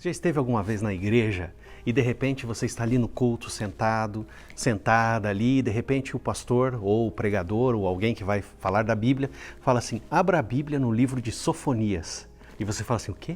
Já esteve alguma vez na igreja e de repente você está ali no culto sentado, sentada ali, e de repente o pastor ou o pregador ou alguém que vai falar da Bíblia fala assim: abra a Bíblia no livro de Sofonias. E você fala assim: o quê?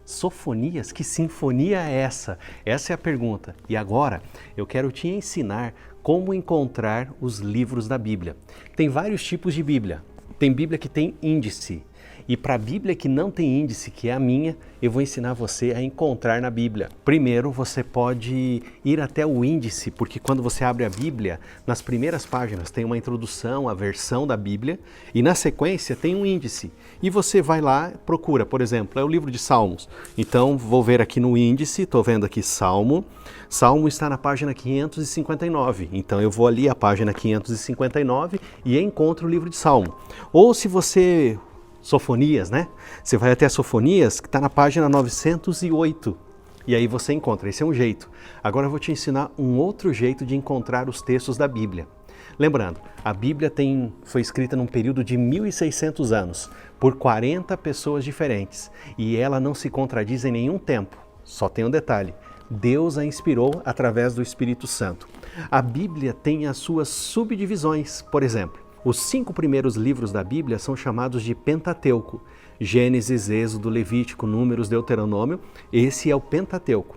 Sofonias? Que sinfonia é essa? Essa é a pergunta. E agora eu quero te ensinar como encontrar os livros da Bíblia. Tem vários tipos de Bíblia. Tem Bíblia que tem índice. E para a Bíblia que não tem índice, que é a minha, eu vou ensinar você a encontrar na Bíblia. Primeiro, você pode ir até o índice, porque quando você abre a Bíblia, nas primeiras páginas tem uma introdução, a versão da Bíblia, e na sequência tem um índice. E você vai lá, procura, por exemplo, é o livro de Salmos. Então, vou ver aqui no índice, estou vendo aqui Salmo. Salmo está na página 559. Então, eu vou ali à página 559 e encontro o livro de Salmo. Ou se você... Sofonias, né? Você vai até a Sofonias, que está na página 908. E aí você encontra. Esse é um jeito. Agora eu vou te ensinar um outro jeito de encontrar os textos da Bíblia. Lembrando, a Bíblia foi escrita num período de 1600 anos, por 40 pessoas diferentes. E ela não se contradiz em nenhum tempo. Só tem um detalhe. Deus a inspirou através do Espírito Santo. A Bíblia tem as suas subdivisões, por exemplo. Os 5 primeiros livros da Bíblia são chamados de Pentateuco. Gênesis, Êxodo, Levítico, Números, Deuteronômio. Esse é o Pentateuco.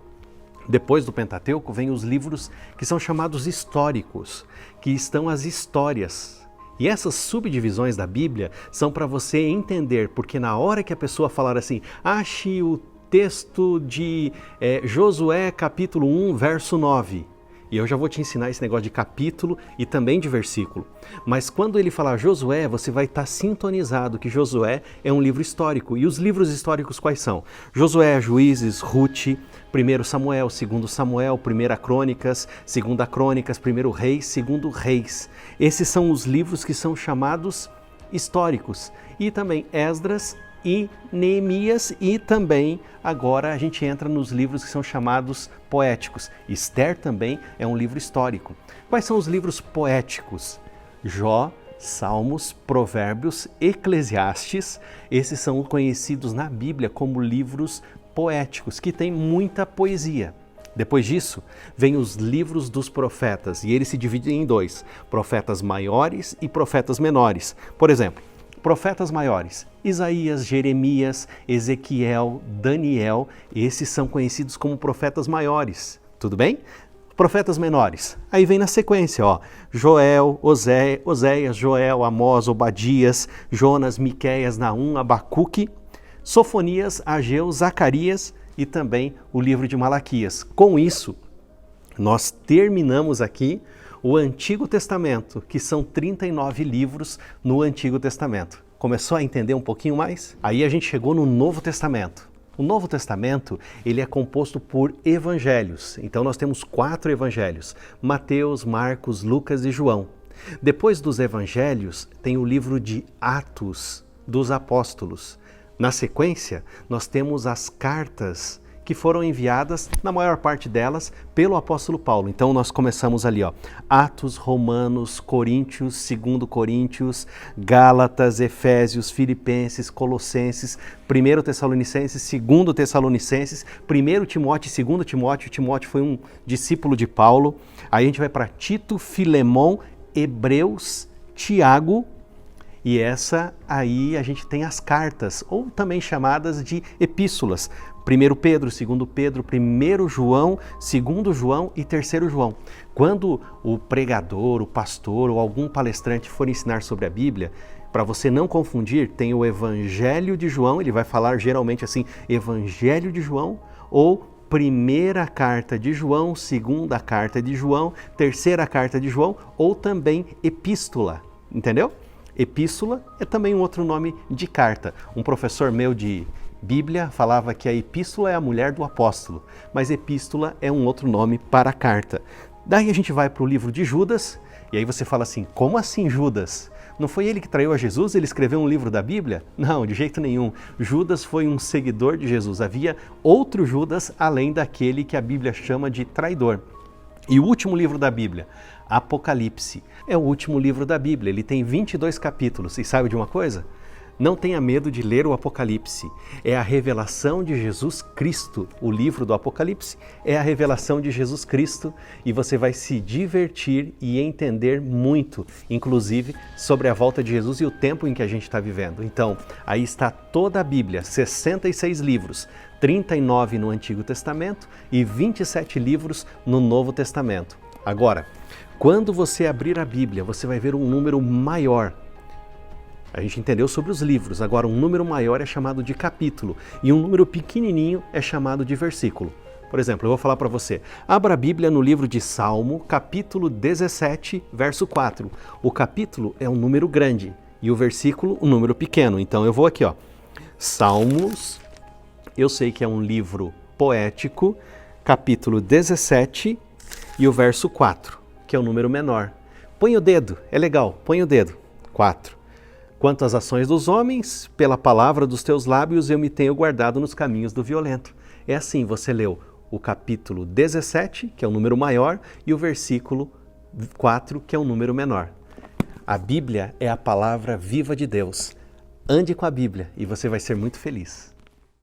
Depois do Pentateuco vem os livros que são chamados históricos, que estão as histórias. E essas subdivisões da Bíblia são para você entender, porque na hora que a pessoa falar assim, ache o texto de Josué capítulo 1, verso 9. E eu já vou te ensinar esse negócio de capítulo e também de versículo. Mas quando ele falar Josué, você vai estar sintonizado que Josué é um livro histórico. E os livros históricos quais são? Josué, Juízes, Rute, 1 Samuel, 2 Samuel, 1 Crônicas, 2 Crônicas, 1 Reis, 2 Reis. Esses são os livros que são chamados históricos. E também Esdras e Neemias, e também agora a gente entra nos livros que são chamados poéticos. Esther também é um livro histórico. Quais são os livros poéticos? Jó, Salmos, Provérbios, Eclesiastes. Esses são conhecidos na Bíblia como livros poéticos, que têm muita poesia. Depois disso, vem os livros dos profetas, e eles se dividem em 2, profetas maiores e profetas menores. Por exemplo, profetas maiores, Isaías, Jeremias, Ezequiel, Daniel, esses são conhecidos como profetas maiores, tudo bem? Profetas menores, aí vem na sequência, ó, Joel, Oséias, Joel, Amós, Obadias, Jonas, Miqueias, Naum, Abacuque, Sofonias, Ageu, Zacarias e também o livro de Malaquias. Com isso, nós terminamos aqui o Antigo Testamento, que são 39 livros no Antigo Testamento. Começou a entender um pouquinho mais? Aí a gente chegou no Novo Testamento. O Novo Testamento, ele é composto por evangelhos. Então nós temos 4 evangelhos: Mateus, Marcos, Lucas e João. Depois dos evangelhos, tem o livro de Atos dos Apóstolos. Na sequência, nós temos as cartas que foram enviadas, na maior parte delas, pelo apóstolo Paulo. Então nós começamos ali, ó, Atos, Romanos, Coríntios, 2 Coríntios, Gálatas, Efésios, Filipenses, Colossenses, 1 Tessalonicenses, 2 Tessalonicenses, 1 Timóteo e 2 Timóteo. Timóteo foi um discípulo de Paulo. Aí a gente vai para Tito, Filemão, Hebreus, Tiago. E essa aí a gente tem as cartas, ou também chamadas de epístolas. 1 Pedro, 2 Pedro, 1 João, 2 João e 3 João. Quando o pregador, o pastor ou algum palestrante for ensinar sobre a Bíblia, para você não confundir, tem o Evangelho de João, ele vai falar geralmente assim, Evangelho de João, ou primeira carta de João, segunda carta de João, terceira carta de João, ou também epístola, entendeu? Epístola é também um outro nome de carta. Um professor meu de Bíblia falava que a epístola é a mulher do apóstolo, mas epístola é um outro nome para a carta. Daí a gente vai para o livro de Judas, e aí você fala assim, como assim Judas? Não foi ele que traiu a Jesus? Ele escreveu um livro da Bíblia? Não, de jeito nenhum. Judas foi um seguidor de Jesus. Havia outro Judas além daquele que a Bíblia chama de traidor. E o último livro da Bíblia, Apocalipse, é o último livro da Bíblia. Ele tem 22 capítulos. E sabe de uma coisa? Não tenha medo de ler o Apocalipse. É a revelação de Jesus Cristo. O livro do Apocalipse é a revelação de Jesus Cristo e você vai se divertir e entender muito, inclusive sobre a volta de Jesus e o tempo em que a gente está vivendo. Então, aí está toda a Bíblia, 66 livros, 39 no Antigo Testamento e 27 livros no Novo Testamento. Agora, quando você abrir a Bíblia, você vai ver um número maior. A gente entendeu sobre os livros, agora um número maior é chamado de capítulo e um número pequenininho é chamado de versículo. Por exemplo, eu vou falar para você, abra a Bíblia no livro de Salmo, capítulo 17, verso 4. O capítulo é um número grande e o versículo um número pequeno. Então eu vou aqui, ó. Salmos, eu sei que é um livro poético, capítulo 17 e o verso 4, que é o número menor. Põe o dedo, é legal, põe o dedo. 4. Quanto às ações dos homens, pela palavra dos teus lábios eu me tenho guardado nos caminhos do violento. É assim, você leu o capítulo 17, que é o número maior, e o versículo 4, que é o número menor. A Bíblia é a palavra viva de Deus. Ande com a Bíblia e você vai ser muito feliz.